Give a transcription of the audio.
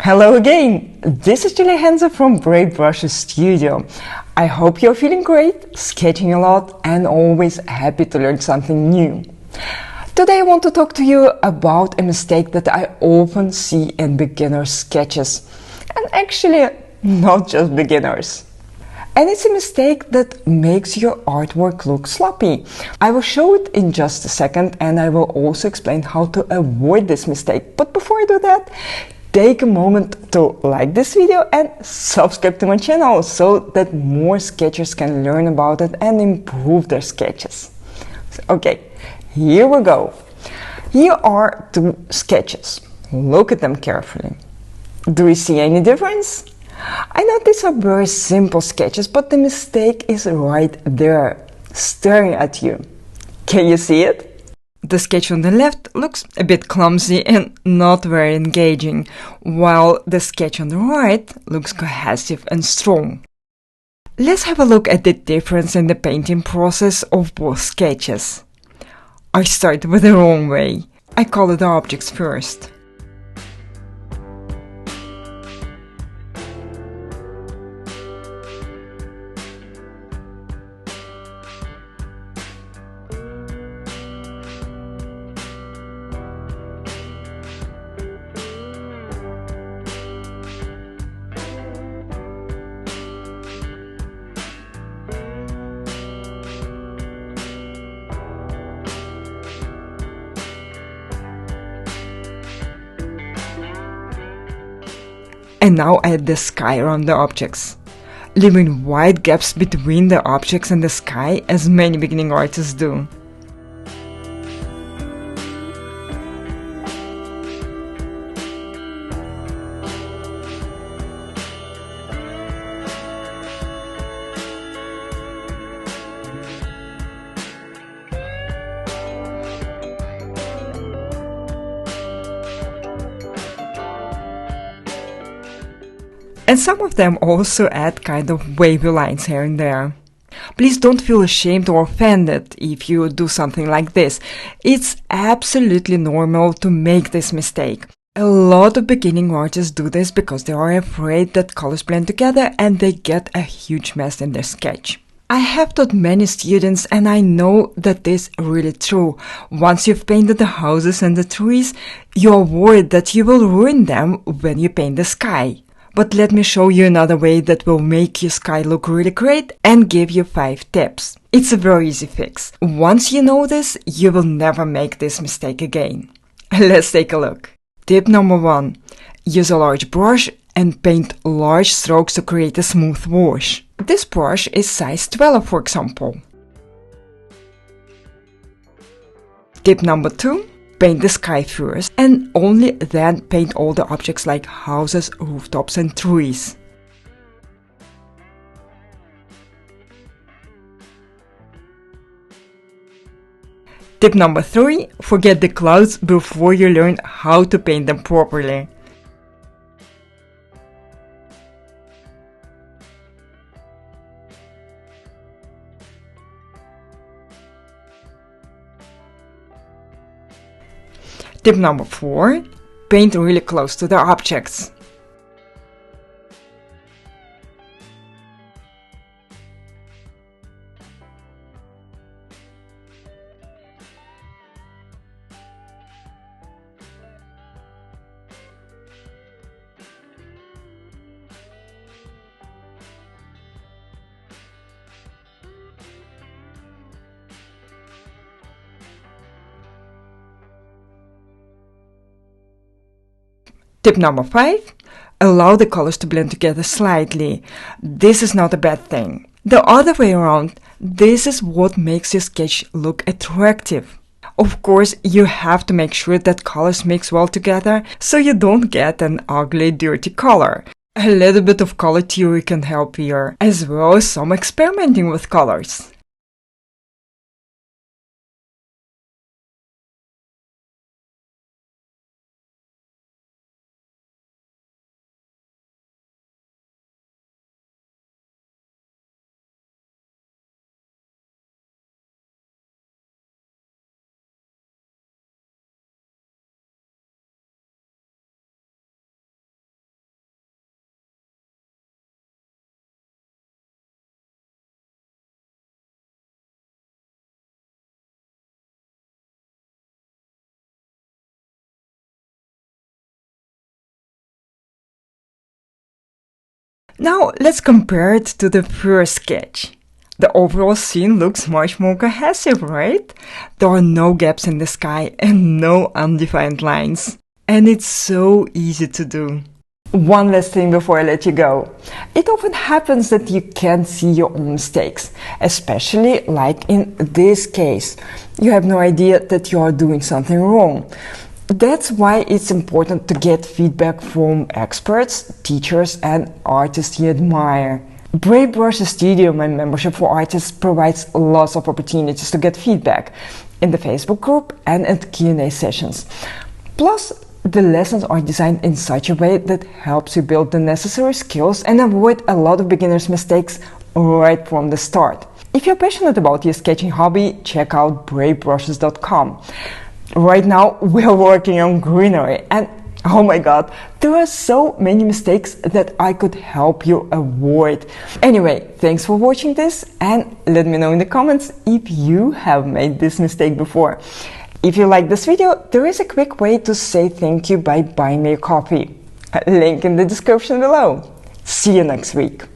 Hello again! This is Julia Henze from Brave Brushes Studio. I hope you're feeling great, sketching a lot, and always happy to learn something new. Today I want to talk to you about a mistake that I often see in beginner sketches. And actually, not just beginners. And it's a mistake that makes your artwork look sloppy. I will show it in just a second, and I will also explain how to avoid this mistake. But before I do that, take a moment to like this video and subscribe to my channel so that more sketchers can learn about it and improve their sketches. Okay, here we go. Here are two sketches. Look at them carefully. Do you see any difference? I know these are very simple sketches, but the mistake is right there, staring at you. Can you see it? The sketch on the left looks a bit clumsy and not very engaging, while the sketch on the right looks cohesive and strong. Let's have a look at the difference in the painting process of both sketches. I started with the wrong way. I colored the objects first. And now add the sky around the objects, leaving wide gaps between the objects and the sky as many beginning artists do. And some of them also add kind of wavy lines here and there. Please don't feel ashamed or offended if you do something like this. It's absolutely normal to make this mistake. A lot of beginning artists do this because they are afraid that colors blend together and they get a huge mess in their sketch. I have taught many students and I know that this is really true. Once you've painted the houses and the trees, you're worried that you will ruin them when you paint the sky. But let me show you another way that will make your sky look really great and give you 5 tips. It's a very easy fix. Once you know this, you will never make this mistake again. Let's take a look. Tip number 1. Use a large brush and paint large strokes to create a smooth wash. This brush is size 12, for example. Tip number 2. Paint the sky first and only then paint all the objects like houses, rooftops and trees. Tip number 3. Forget the clouds before you learn how to paint them properly. Tip number 4. Paint really close to the objects. Tip number 5. Allow the colors to blend together slightly. This is not a bad thing. The other way around, this is what makes your sketch look attractive. Of course, you have to make sure that colors mix well together so you don't get an ugly, dirty color. A little bit of color theory can help here, as well as some experimenting with colors. Now let's compare it to the first sketch. The overall scene looks much more cohesive, right? There are no gaps in the sky and no undefined lines. And it's so easy to do. One last thing before I let you go. It often happens that you can't see your own mistakes, especially like in this case. You have no idea that you are doing something wrong. That's why it's important to get feedback from experts, teachers, and artists you admire. Brave Brush Studio, my membership for artists, provides lots of opportunities to get feedback in the Facebook group and at Q&A sessions. Plus, the lessons are designed in such a way that helps you build the necessary skills and avoid a lot of beginners' mistakes right from the start. If you're passionate about your sketching hobby, check out bravebrushes.com. Right now, we're working on greenery and oh my god, there are so many mistakes that I could help you avoid. Anyway, thanks for watching this and let me know in the comments if you have made this mistake before. If you like this video, there is a quick way to say thank you by buying me a coffee. Link in the description below. See you next week.